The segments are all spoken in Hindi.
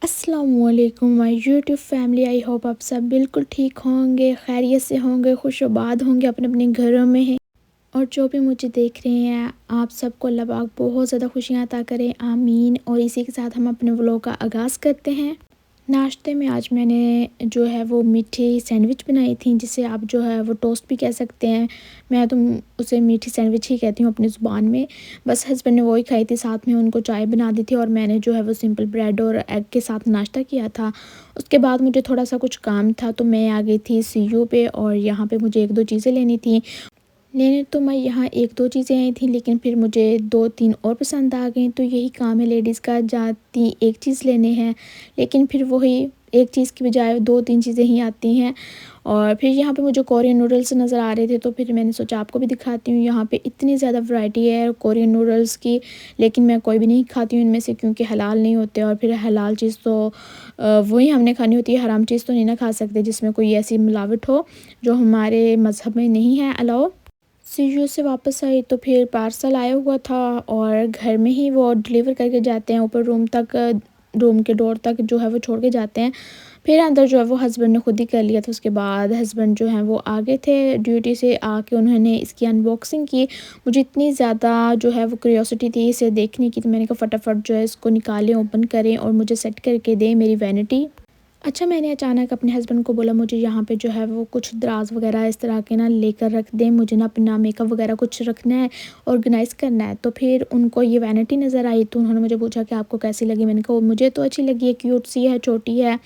अस्सलामुअलैकुम my YouTube family. I hope आप सब बिल्कुल ठीक होंगे, खैरियत से होंगे, खुशआबाद होंगे, अपने अपने घरों में हैं। और जो भी मुझे देख रहे हैं, आप सबको अल्लाह पाक बहुत ज़्यादा खुशियाँ अता करें, आमीन। और इसी के साथ हम अपने व्लॉग का आगाज़ करते हैं। नाश्ते में आज मैंने जो है वो मीठी सैंडविच बनाई थी, जिसे आप जो है वो टोस्ट भी कह सकते हैं। मैं तो उसे मीठी सैंडविच ही कहती हूँ अपनी ज़ुबान में। बस हस्बैंड ने वही खाई थी, साथ में उनको चाय बना दी थी और मैंने जो है वो सिंपल ब्रेड और एग के साथ नाश्ता किया था। उसके बाद मुझे थोड़ा सा कुछ काम था तो मैं आ गई थी सीयू पे, और यहाँ पे मुझे 1-2 चीज़ें लेनी थी। लेने तो मैं यहाँ 1-2 चीज़ें आई थी, लेकिन फिर मुझे 2-3 और पसंद आ गई। तो यही काम है लेडीज़ का, जाती एक चीज़ लेने हैं, लेकिन फिर वही एक चीज़ की बजाय 2-3 चीज़ें ही आती हैं। और फिर यहाँ पे मुझे कोरियन नूडल्स नज़र आ रहे थे, तो फिर मैंने सोचा आपको भी दिखाती हूँ। यहाँ पे इतनी ज़्यादा वैरायटी है कोरियन नूडल्स की, लेकिन मैं कोई भी नहीं खाती हूँ इनमें से, क्योंकि हलाल नहीं होते। और फिर हलाल चीज़ तो वही हमने खानी होती है, हराम चीज़ तो नहीं ना खा सकते जिसमें कोई ऐसी मिलावट हो जो हमारे मज़हब में नहीं है अलाउ। सीयू से वापस आई तो फिर पार्सल आया हुआ था, और घर में ही वो डिलीवर करके जाते हैं ऊपर रूम तक, रूम के डोर तक जो है वो छोड़ के जाते हैं। फिर अंदर जो है वो हस्बैंड ने खुद ही कर लिया था। उसके बाद हस्बैंड जो हैं वो आ गए थे ड्यूटी से, आके उन्होंने इसकी अनबॉक्सिंग की। मुझे इतनी ज़्यादा जो है वो क्यूरियोसिटी थी इसे देखने की, तो मैंने कहा फटाफट जो है इसको निकालें, ओपन करें और मुझे सेट करके दें मेरी वैनिटी। अच्छा, मैंने अचानक अपने हस्बैंड को बोला मुझे यहाँ पे जो है वो कुछ दराज़ वगैरह इस तरह के ना लेकर रख दें, मुझे ना अपना मेकअप वगैरह कुछ रखना है, ऑर्गेनाइज़ करना है। तो फिर उनको ये वैनिटी नज़र आई, तो उन्होंने मुझे पूछा कि आपको कैसी लगी? मैंने कहा मुझे तो अच्छी लगी है, क्यूट सी है, छोटी है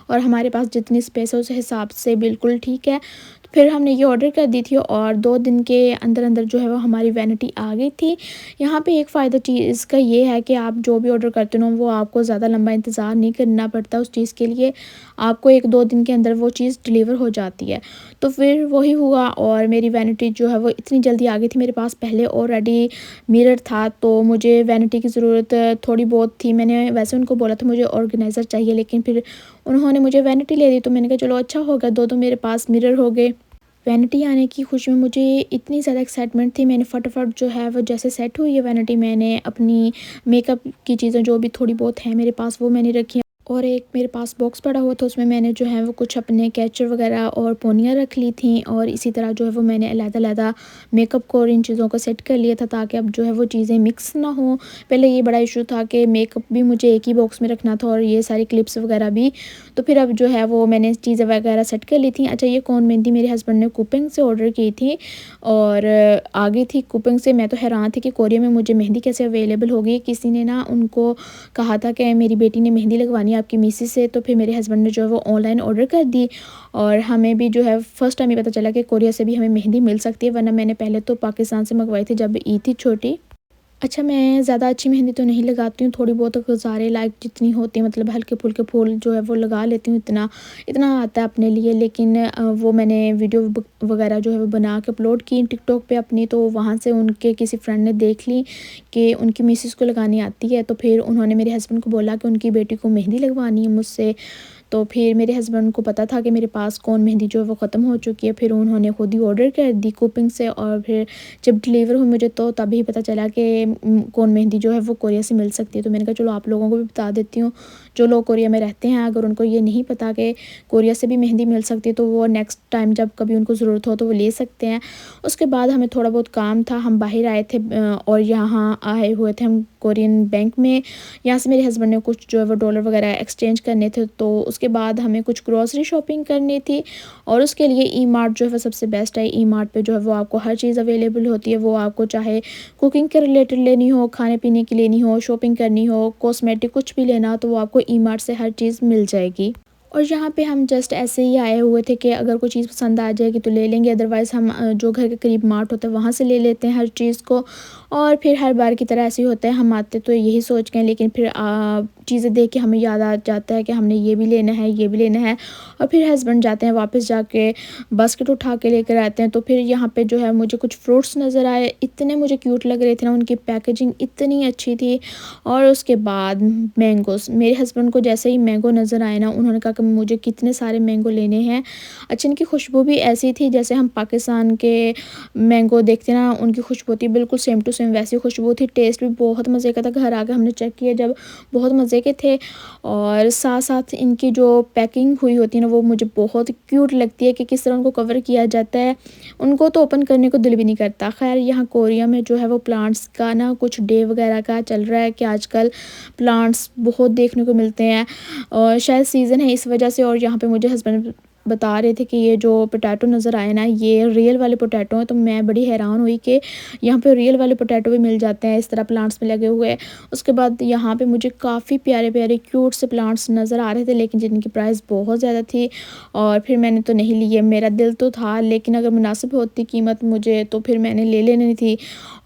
और हमारे पास जितनी स्पेस है उस हिसाब से बिल्कुल ठीक है। तो फिर हमने ये ऑर्डर कर दी थी और 2 दिन के अंदर अंदर जो है वो हमारी वैनिटी आ गई थी। यहाँ पे एक फ़ायदा चीज़ का ये है कि आप जो भी ऑर्डर करते हो वो आपको ज़्यादा लंबा इंतज़ार नहीं करना पड़ता उस चीज़ के लिए, आपको 1-2 दिन के अंदर वो चीज़ डिलीवर हो जाती है। तो फिर वही हुआ और मेरी वैनिटी जो है वो इतनी जल्दी आ गई थी। मेरे पास पहले ऑलरेडी मिरर था, तो मुझे वैनिटी की ज़रूरत थोड़ी बहुत थी। मैंने वैसे उनको बोला था मुझे ऑर्गेनाइज़र चाहिए, लेकिन फिर उन्होंने मुझे वैनिटी ले दी। तो मैंने कहा चलो अच्छा हो गया, 2 तो मेरे पास मिरर हो गए। वैनिटी आने की खुशी में मुझे इतनी ज़्यादा एक्साइटमेंट थी, मैंने फटाफट जो है वो जैसे सेट हुई है वैनिटी, मैंने अपनी मेकअप की चीज़ें जो भी थोड़ी बहुत हैं मेरे पास वो मैंने रखी। और एक मेरे पास बॉक्स पड़ा हुआ था, उसमें मैंने जो है वो कुछ अपने कैचर वगैरह और पोनियाँ रख ली थी, और इसी तरह जो है वो मैंने अलग-अलग मेकअप को और इन चीज़ों को सेट कर लिया था, ताकि अब जो है वो चीज़ें मिक्स ना हो। पहले ये बड़ा इशू था कि मेकअप भी मुझे एक ही बॉक्स में रखना था और ये सारी क्लिप्स वगैरह भी। तो फिर अब जो है वो मैंने चीज़ें वगैरह सेट कर ली थी। अच्छा, ये कोन मेहंदी मेरे हस्बैंड ने कूपिंग से ऑर्डर की थी और आ गई थी कूपिंग से। मैं तो हैरान थी कि कोरिया में मुझे मेहंदी कैसे अवेलेबल होगी। किसी ने ना उनको कहा था कि मेरी बेटी ने मेहंदी लगवानी है आपकी मिसेस से, तो फिर मेरे हस्बैंड ने जो है वो ऑनलाइन ऑर्डर कर दी। और हमें भी जो है फर्स्ट टाइम ये पता चला कि कोरिया से भी हमें मेहंदी मिल सकती है, वरना मैंने पहले तो पाकिस्तान से मंगवाई थी जब ईद थी छोटी। अच्छा, मैं ज़्यादा अच्छी मेहंदी तो नहीं लगाती हूँ, थोड़ी बहुत गुज़ारे लायक जितनी होती है, मतलब हल्के-फुल्के फूल जो है वो लगा लेती हूँ, इतना इतना आता है अपने लिए। लेकिन वो मैंने वीडियो वगैरह जो है वो बना के अपलोड की टिकटॉक पे अपनी, तो वहाँ से उनके किसी फ्रेंड ने देख ली कि उनकी मिसेस को लगानी आती है। तो फिर उन्होंने मेरे हस्बैंड को बोला कि उनकी बेटी को मेहंदी लगवानी है मुझसे। तो फिर मेरे हस्बैंड को पता था कि मेरे पास कौन मेहंदी जो है वो ख़त्म हो चुकी है, फिर उन्होंने खुद ही ऑर्डर कर दी कूपिंग से। और फिर जब डिलीवर हुई मुझे तो तभी पता चला कि कौन मेहंदी जो है वो कोरिया से मिल सकती है। तो मैंने कहा चलो आप लोगों को भी बता देती हूँ, जो लोग कोरिया में रहते हैं अगर उनको ये नहीं पता कि कोरिया से भी मेहंदी मिल सकती है, तो वो नेक्स्ट टाइम जब कभी उनको ज़रूरत हो तो वो ले सकते हैं। उसके बाद हमें थोड़ा बहुत काम था, हम बाहर आए थे और यहाँ आए हुए थे हम कोरियन बैंक में। यहाँ से मेरे हस्बैंड ने कुछ जो है वो डॉलर वगैरह एक्सचेंज करने थे, तो उसके बाद हमें कुछ ग्रॉसरी शॉपिंग करनी थी, और उसके लिए ई मार्ट जो है वो सबसे बेस्ट है। ई मार्ट पे जो है वो आपको हर चीज़ अवेलेबल होती है, वो आपको चाहे कुकिंग के रिलेटेड लेनी हो, खाने पीने की लेनी हो, शॉपिंग करनी हो, कॉस्मेटिक कुछ भी लेना हो, तो वो आपको ई मार्ट से हर चीज़ मिल जाएगी। और यहाँ पे हम जस्ट ऐसे ही आए हुए थे कि अगर कोई चीज़ पसंद आ जाएगी तो ले लेंगे, अदरवाइज़ हम जो घर के करीब मार्ट होता है वहाँ से ले लेते हैं हर चीज़ को। और फिर हर बार की तरह ऐसे ही होता है, हम आते तो यही सोच के, लेकिन फिर चीज़ें देख के हमें याद आ जाता है कि हमने ये भी लेना है, ये भी लेना है। और फिर हस्बैंड जाते हैं वापस जाके बास्केट उठा के लेकर आते हैं। तो फिर यहाँ पे जो है मुझे कुछ फ्रूट्स नज़र आए, इतने मुझे क्यूट लग रहे थे ना, उनकी पैकेजिंग इतनी अच्छी थी। और उसके बाद मैंगोज़, मेरे हस्बैंड को जैसे ही मैंगो नज़र आए ना, उन्होंने कहा कि मुझे कितने सारे मैंगो लेने हैं। अच्छा, इनकी खुशबू भी ऐसी थी जैसे हम पाकिस्तान के मैंगो देखते हैं ना, उनकी खुशबू थी बिल्कुल सेम टू सेम वैसी खुशबू थी। टेस्ट भी बहुत मज़े का था। घर आके हमने चेक किया जब, बहुत मज़े के थे। और साथ साथ इनकी जो पैकिंग हुई होती है ना, वो मुझे बहुत क्यूट लगती है कि किस तरह उनको कवर किया जाता है। उनको तो ओपन करने को दिल भी नहीं करता। खैर, यहाँ कोरिया में जो है वो प्लांट्स का ना कुछ डे वगैरह का चल रहा है कि आजकल प्लांट्स बहुत देखने को मिलते हैं और शायद सीज़न है इस वजह से। और यहाँ पे मुझे हस्बैंड बता रहे थे कि ये जो पोटैटो नज़र आए ना, ये रियल वाले पोटैटो हैं। तो मैं बड़ी हैरान हुई कि यहाँ पे रियल वाले पोटैटो भी मिल जाते हैं इस तरह प्लांट्स में लगे हुए। उसके बाद यहाँ पे मुझे काफ़ी प्यारे प्यारे क्यूट से प्लांट्स नज़र आ रहे थे, लेकिन जिनकी प्राइस बहुत ज़्यादा थी और फिर मैंने तो नहीं लिए। मेरा दिल तो था, लेकिन अगर मुनासिब होती कीमत मुझे तो फिर मैंने ले लेनी थी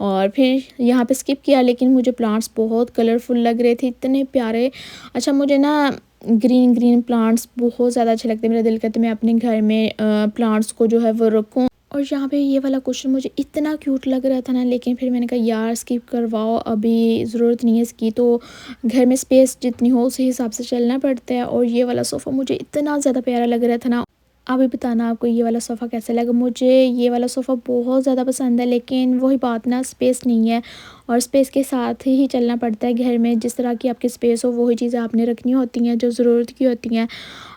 और फिर यहाँ पे स्किप किया। लेकिन मुझे प्लांट्स बहुत कलरफुल लग रहे थे, इतने प्यारे। अच्छा, मुझे ना ग्रीन ग्रीन प्लांट्स बहुत ज़्यादा अच्छे लगते हैं। मेरा दिल करता है मैं अपने घर में प्लांट्स को जो है वो रखूँ। और यहाँ पे ये वाला क्वेश्चन मुझे इतना क्यूट लग रहा था ना, लेकिन फिर मैंने कहा यार स्किप करवाओ, अभी ज़रूरत नहीं है इसकी। तो घर में स्पेस जितनी हो उसी हिसाब से चलना पड़ता है। और ये वाला सोफ़ा मुझे इतना ज़्यादा प्यारा लग रहा था ना। अभी बताना आपको ये वाला सोफ़ा कैसा लगा। मुझे ये वाला सोफ़ा बहुत ज़्यादा पसंद है, लेकिन वही बात ना, स्पेस नहीं है और स्पेस के साथ ही चलना पड़ता है। घर में जिस तरह की आपकी स्पेस हो वही चीज़ें आपने रखनी होती हैं जो ज़रूरत की होती हैं।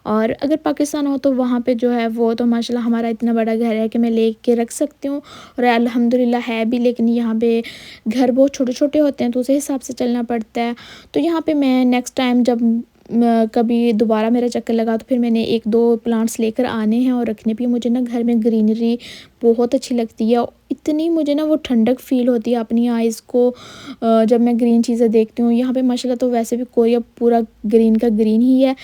और अगर पाकिस्तान हो तो वहाँ पे जो है वो तो माशाल्लाह हमारा इतना बड़ा घर है कि मैं ले के रख सकती हूँ और अल्हम्दुलिल्लाह है भी। लेकिन यहाँ पे घर बहुत छोटे छोटे होते हैं तो उसी हिसाब से चलना पड़ता है। तो यहाँ पे मैं नेक्स्ट टाइम जब कभी दोबारा मेरा चक्कर लगा तो फिर मैंने 1-2 प्लांट्स लेकर आने हैं और रखने भी। मुझे ना घर में ग्रीनरी बहुत अच्छी लगती है। इतनी मुझे ना वो ठंडक फ़ील होती है अपनी आइज़ को जब मैं ग्रीन चीज़ें देखती हूँ। यहाँ पे माशाल्लाह तो वैसे भी कोरिया पूरा ग्रीन का ग्रीन ही है।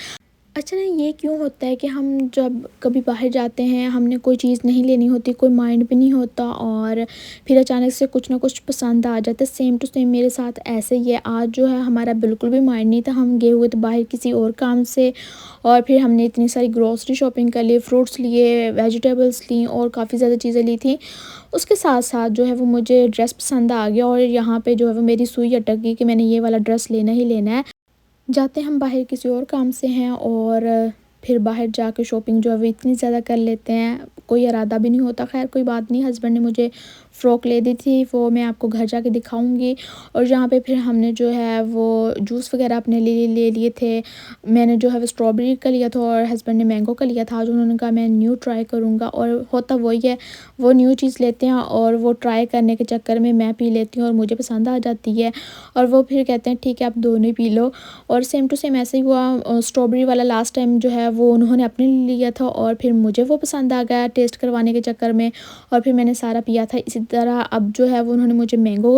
अच्छा ना, ये क्यों होता है कि हम जब कभी बाहर जाते हैं, हमने कोई चीज़ नहीं लेनी होती, कोई माइंड भी नहीं होता और फिर अचानक से कुछ ना कुछ पसंद आ जाता है। सेम टू सेम मेरे साथ ऐसे ही है। आज जो है हमारा बिल्कुल भी माइंड नहीं था, हम गए हुए थे बाहर किसी और काम से और फिर हमने इतनी सारी ग्रॉसरी शॉपिंग कर ली, फ्रूट्स लिए, वेजिटेबल्स ली और काफ़ी ज़्यादा चीज़ें ली थी। उसके साथ साथ जो है वो मुझे ड्रेस पसंद आ गया और यहाँ पे जो है वो मेरी सुई अटक गई कि मैंने ये वाला ड्रेस लेना ही लेना है। जाते हम बाहर किसी और काम से हैं और फिर बाहर जाके शॉपिंग जो है वो इतनी ज़्यादा कर लेते हैं, कोई इरादा भी नहीं होता। खैर कोई बात नहीं, हस्बैंड ने मुझे फ़्रॉक ले दी थी, वो मैं आपको घर जाके दिखाऊंगी। और यहाँ पे फिर हमने जो है वो जूस वगैरह अपने लिए ले लिए थे। मैंने जो है वो स्ट्रॉबेरी का लिया था और हस्बैंड ने मैंगो का लिया था। आज उन्होंने कहा मैं न्यू ट्राई करूँगा और होता वही है, वो न्यू चीज़ लेते हैं और वो ट्राई करने के चक्कर में मैं पी लेती हूँ और मुझे पसंद आ जाती है और वो फिर कहते हैं ठीक है आप दोनों ही पी लो। और सेम टू सेम ऐसे ही हुआ। स्ट्रॉबेरी वाला लास्ट टाइम जो है वो उन्होंने अपने लिए लिया था और फिर मुझे वो पसंद आ गया टेस्ट करवाने के चक्कर में और फिर मैंने सारा पिया था। इसी तरह अब जो है वो उन्होंने मुझे मैंगो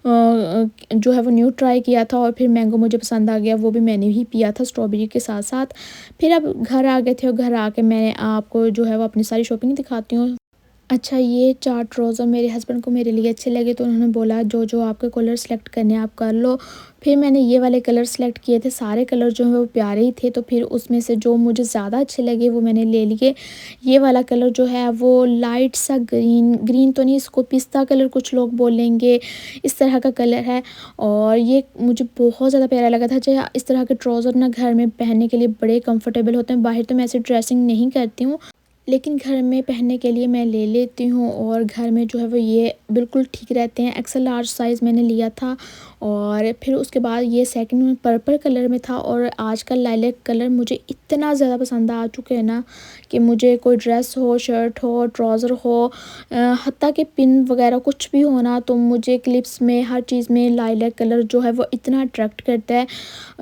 जो है वो न्यू ट्राई किया था और फिर मैंगो मुझे पसंद आ गया, वो भी मैंने ही पिया था स्ट्रॉबेरी के साथ साथ। फिर अब घर आ गए थे और घर आके मैं आपको जो है वो अपनी सारी शॉपिंग दिखाती हूँ। अच्छा, ये 4 ट्राउज़र मेरे हस्बैंड को मेरे लिए अच्छे लगे तो उन्होंने बोला जो जो आपके कलर सेलेक्ट करने हैं आप कर लो। फिर मैंने ये वाले कलर सेलेक्ट किए थे, सारे कलर जो हैं वो प्यारे ही थे। तो फिर उसमें से जो मुझे ज़्यादा अच्छे लगे वो मैंने ले लिए। ये वाला कलर जो है वो लाइट सा ग्रीन, ग्रीन तो नहीं, इसको पिस्ता कलर कुछ लोग बोलेंगे, इस तरह का कलर है और ये मुझे बहुत ज़्यादा प्यारा लगा था। जो इस तरह के ट्राउज़र ना घर में पहनने के लिए बड़े कंफर्टेबल होते हैं। बाहर तो मैं ऐसे ड्रेसिंग नहीं करती हूँ, लेकिन घर में पहनने के लिए मैं ले लेती हूँ और घर में जो है वो ये बिल्कुल ठीक रहते हैं। एक्सेल लार्ज साइज़ मैंने लिया था और फिर उसके बाद ये सेकंड में पर्पल कलर में था और आजकल लाइलैक कलर मुझे इतना ज़्यादा पसंद आ चुके हैं ना कि मुझे कोई ड्रेस हो, शर्ट हो, ट्राउज़र हो, हत्ता कि पिन वगैरह कुछ भी हो ना, तो मुझे क्लिप्स में हर चीज़ में लाइलैक कलर जो है वो इतना अट्रैक्ट करता है।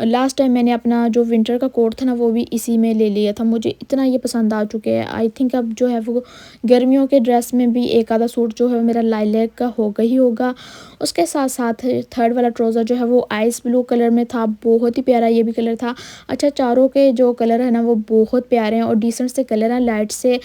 लास्ट टाइम मैंने अपना जो विंटर का कोट था ना वो भी इसी में ले लिया था। मुझे इतना ये पसंद आ चुके हैं। आई थिंक अब जो है वो गर्मियों के ड्रेस में भी एक आधा सूट जो है मेरा लाइलैक का होगा ही होगा। उसके साथ साथ थर्ड वाला ट्राउज़र जो है वो आइस ब्लू कलर में था, बहुत ही प्यारा ये भी कलर था। अच्छा, चारों के जो कलर है ना वो बहुत प्यारे हैं और डिसेंट से कलर हैं, लाइट से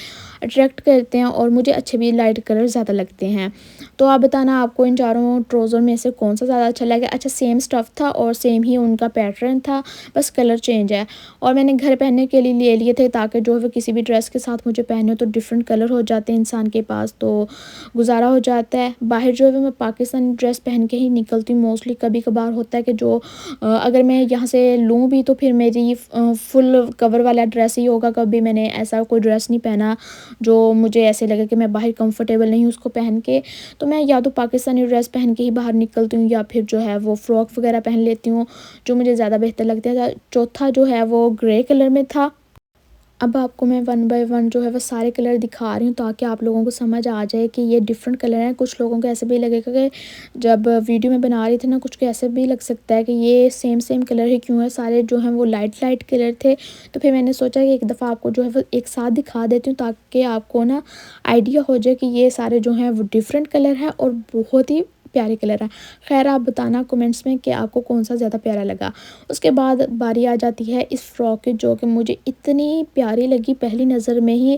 अट्रैक्ट करते हैं और मुझे अच्छे भी लाइट कलर ज़्यादा लगते हैं। तो आप बताना आपको इन चारों ट्राउज़र में से कौन सा ज़्यादा अच्छा लगा। अच्छा, सेम स्टफ़ था और सेम ही उनका पैटर्न था, बस कलर चेंज है। और मैंने घर पहनने के लिए ले लिए थे ताकि जो है वो किसी भी ड्रेस के साथ मुझे पहने हो तो डिफरेंट कलर हो जाते हैं इंसान के पास, तो गुजारा हो जाता है। बाहर जो है मैं पाकिस्तानी ड्रेस पहन के ही निकलती हूँ मोस्टली। कभी कभार होता है कि जो अगर मैं यहाँ से लूँ भी तो फिर मेरी फुल कवर वाला ड्रेस ही होगा। कभी मैंने ऐसा कोई ड्रेस नहीं पहना जो मुझे ऐसे लगे कि मैं बाहर कंफर्टेबल नहीं हूँ उसको पहन के। तो मैं या तो पाकिस्तानी ड्रेस पहन के ही बाहर निकलती हूँ या फिर जो है वो फ़्रॉक वगैरह पहन लेती हूँ जो मुझे ज़्यादा बेहतर लगता है। चौथा जो है वो ग्रे कलर में था। अब आपको मैं वन बाय वन जो है वो सारे कलर दिखा रही हूँ ताकि आप लोगों को समझ आ जाए कि ये डिफरेंट कलर हैं। कुछ लोगों को ऐसे भी लगेगा कि जब वीडियो में बना रही थी ना, कुछ को ऐसे भी लग सकता है कि ये सेम सेम कलर ही क्यों है, सारे जो हैं वो लाइट लाइट कलर थे। तो फिर मैंने सोचा कि एक दफ़ा आपको जो है वो एक साथ दिखा देती हूँ ताकि आपको ना आइडिया हो जाए कि ये सारे जो हैं वो डिफरेंट कलर हैं और बहुत ही प्यारे कलर हैं। खैर आप बताना कमेंट्स में कि आपको कौन सा ज़्यादा प्यारा लगा। उसके बाद बारी आ जाती है इस फ़्रॉक की जो कि मुझे इतनी प्यारी लगी पहली नज़र में ही।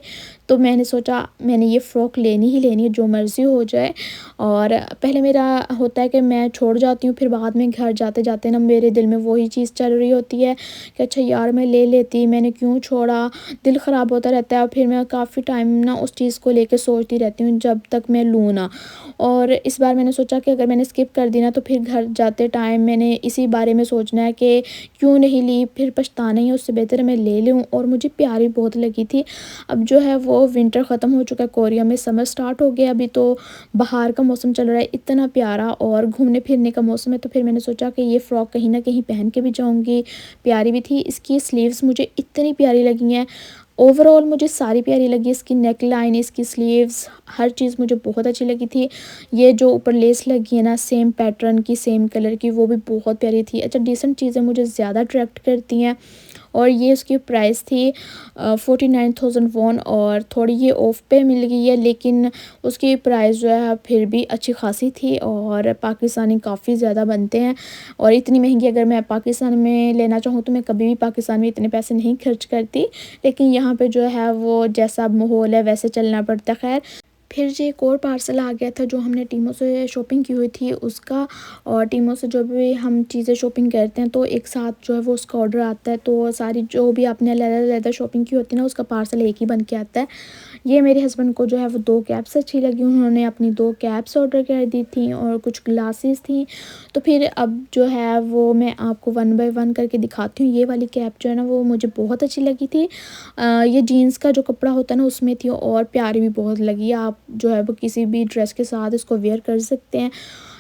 तो मैंने सोचा मैंने ये फ़्रॉक लेनी ही लेनी है, जो मर्ज़ी हो जाए। और पहले मेरा होता है कि मैं छोड़ जाती हूँ, फिर बाद में घर जाते जाते ना मेरे दिल में वही चीज़ चल रही होती है कि अच्छा यार मैं ले लेती, मैंने क्यों छोड़ा। दिल ख़राब होता रहता है और फिर मैं काफ़ी टाइम ना उस चीज़ को लेकर सोचती रहती हूँ जब तक मैं लूँ ना। और इस बार मैंने सोचा कि अगर मैंने स्किप कर दी ना तो फिर घर जाते टाइम मैंने इसी बारे में सोचना है कि क्यों नहीं ली, फिर पछताना ही है। उससे बेहतर है मैं ले लूँ। और मुझे प्यारी बहुत लगी थी। अब जो है वो विंटर ख़त्म हो चुका है, कोरिया में समर स्टार्ट हो गया। अभी तो बाहर का मौसम चल रहा है इतना प्यारा और घूमने फिरने का मौसम है। तो फिर मैंने सोचा कि ये फ़्रॉक कहीं ना कहीं पहन के भी जाऊँगी। प्यारी भी थी। इसकी स्लीव्स मुझे इतनी प्यारी लगी हैं। ओवरऑल मुझे सारी प्यारी लगी। इसकी नेक लाइन, इसकी स्लीव्स, हर चीज़ मुझे बहुत अच्छी लगी थी। ये जो ऊपर लेस लगी है ना सेम पैटर्न की सेम कलर की, वो भी बहुत प्यारी थी। अच्छा, डिसेंट चीज़ें मुझे ज़्यादा अट्रैक्ट करती हैं। और ये उसकी प्राइस थी 49,000 वॉन और थोड़ी ये ऑफ पे मिल गई है, लेकिन उसकी प्राइस जो है फिर भी अच्छी खासी थी। और पाकिस्तानी काफ़ी ज़्यादा बनते हैं और इतनी महंगी अगर मैं पाकिस्तान में लेना चाहूँ तो मैं कभी भी पाकिस्तान में इतने पैसे नहीं खर्च करती। लेकिन यहाँ पे जो है वो जैसा माहौल है वैसे चलना पड़ता है। खैर फिर जो एक और पार्सल आ गया था जो हमने टीमों से शॉपिंग की हुई थी उसका। और टीमों से जो भी हम चीज़ें शॉपिंग करते हैं तो एक साथ जो है वो उसका ऑर्डर आता है। तो सारी जो भी आपने अलग-अलग शॉपिंग की होती है ना उसका पार्सल एक ही बन के आता है। ये मेरे हस्बैंड को जो है वो 2 कैप्स अच्छी लगी, उन्होंने अपनी 2 कैप्स ऑर्डर कर दी थी और कुछ ग्लासेस थी। तो फिर अब जो है वो मैं आपको वन बाय वन करके दिखाती हूँ। ये वाली कैप जो है ना वो मुझे बहुत अच्छी लगी थी। ये जीन्स का जो कपड़ा होता है ना उसमें थी और प्यारी भी बहुत लगी। आप जो है वो किसी भी ड्रेस के साथ इसको वेयर कर सकते हैं।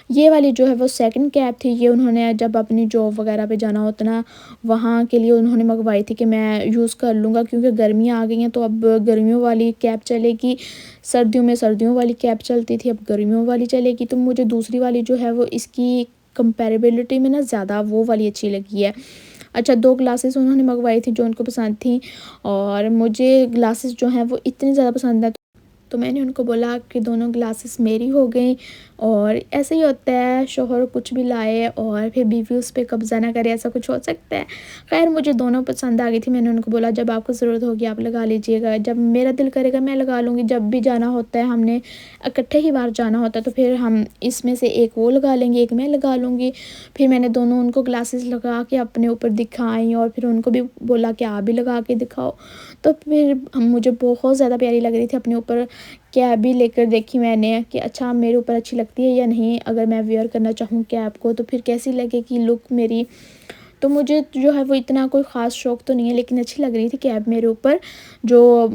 ये वाली जो है वो सेकंड कैप थी। ये उन्होंने जब अपनी जॉब वगैरह पे जाना होता ना वहाँ के लिए उन्होंने मंगवाई थी कि मैं यूज़ कर लूँगा क्योंकि गर्मियाँ आ गई हैं तो अब गर्मियों वाली कैप चलेगी। सर्दियों में सर्दियों वाली कैप चलती थी, अब गर्मियों वाली चलेगी। तो मुझे दूसरी वाली जो है वो इसकी कंपैरेबिलिटी में ना ज़्यादा वो वाली अच्छी लगी है। अच्छा, 2 ग्लासेस उन्होंने मंगवाई थी जो उनको पसंद थी और मुझे ग्लासेस जो हैं वो इतनी ज़्यादा पसंद है। तो मैंने उनको बोला कि दोनों ग्लासेस मेरी हो गई। और ऐसे ही होता है, शौहर कुछ भी लाए और फिर बीवी उस पे कब्ज़ा ना करे, ऐसा कुछ हो सकता है। खैर मुझे दोनों पसंद आ गई थी। मैंने उनको बोला जब आपको ज़रूरत होगी आप लगा लीजिएगा, जब मेरा दिल करेगा मैं लगा लूँगी। जब भी जाना होता है हमने इकट्ठे ही बाहर जाना होता है तो फिर हम इसमें से एक वो लगा लेंगे, एक मैं लगा लूँगी। फिर मैंने दोनों उनको ग्लासेस लगा के अपने ऊपर दिखाई और फिर उनको भी बोला कि आप भी लगा के दिखाओ। तो फिर मुझे बहुत ज़्यादा प्यारी लग रही थी अपने ऊपर। कैप भी लेकर देखी मैंने कि अच्छा मेरे ऊपर अच्छी लगती है या नहीं, अगर मैं वेयर करना चाहूँ कैप को तो फिर कैसी लगेगी लुक मेरी। तो मुझे जो है वो इतना कोई ख़ास शौक तो नहीं है लेकिन अच्छी लग रही थी कैप मेरे ऊपर जो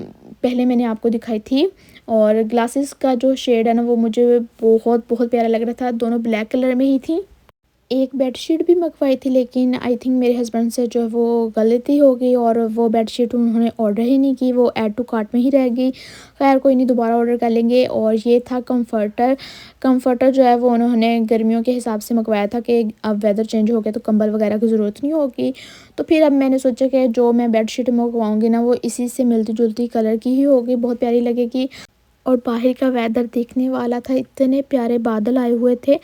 पहले मैंने आपको दिखाई थी। और ग्लासेस का जो शेड है ना वो मुझे बहुत बहुत प्यारा लग रहा था। दोनों ब्लैक कलर में ही थी। एक बेडशीट भी मंगवाई थी लेकिन आई थिंक मेरे हस्बैंड से जो है वो गलती हो गई और वो बेडशीट उन्होंने ऑर्डर ही नहीं की, वो ऐड टू कार्ट में ही रह गई। खैर कोई नहीं, दोबारा ऑर्डर कर लेंगे। और ये था कंफर्टर। कंफर्टर जो है वो उन्होंने गर्मियों के हिसाब से मंगवाया था कि अब वेदर चेंज हो गया तो कंबल वगैरह की ज़रूरत नहीं होगी। तो फिर अब मैंने सोचा कि जो मैं बेडशीट मंगवाऊँगी ना वो इसी से मिलती जुलती कलर की ही होगी, बहुत प्यारी लगेगी। और बाहर का वेदर देखने वाला था, इतने प्यारे बादल आए हुए थे।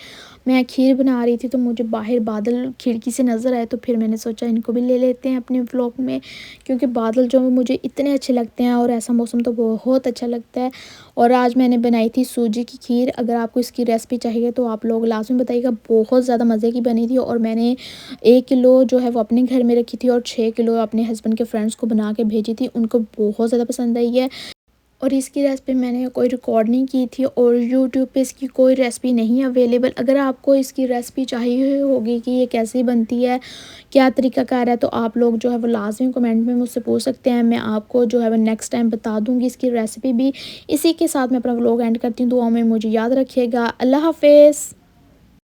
मैं खीर बना रही थी तो मुझे बाहर बादल खिड़की से नज़र आए, तो फिर मैंने सोचा इनको भी ले लेते हैं अपने व्लॉग में, क्योंकि बादल जो मुझे इतने अच्छे लगते हैं और ऐसा मौसम तो बहुत अच्छा लगता है। और आज मैंने बनाई थी सूजी की खीर। अगर आपको इसकी रेसिपी चाहिए तो आप लोग लाज़मी बताइएगा, बहुत ज़्यादा मज़े की बनी थी। और मैंने 1 किलो जो है वो अपने घर में रखी थी और 6 किलो अपने हस्बैंड के फ्रेंड्स को बना के भेजी थी, उनको बहुत ज़्यादा पसंद आई है। और इसकी रेसिपी मैंने कोई रिकॉर्ड नहीं की थी और यूट्यूब पे इसकी कोई रेसिपी नहीं अवेलेबल। अगर आपको इसकी रेसिपी चाहिए होगी कि ये कैसे बनती है, क्या तरीक़ाकार है, तो आप लोग जो है वो लाज़मी कमेंट में मुझसे पूछ सकते हैं। मैं आपको जो है वो नेक्स्ट टाइम बता दूँगी इसकी रेसिपी भी। इसी के साथ मैं अपना व्लॉग एंड करती हूँ। दुआ में मुझे याद रखिएगा। अल्लाह हाफ़िज़।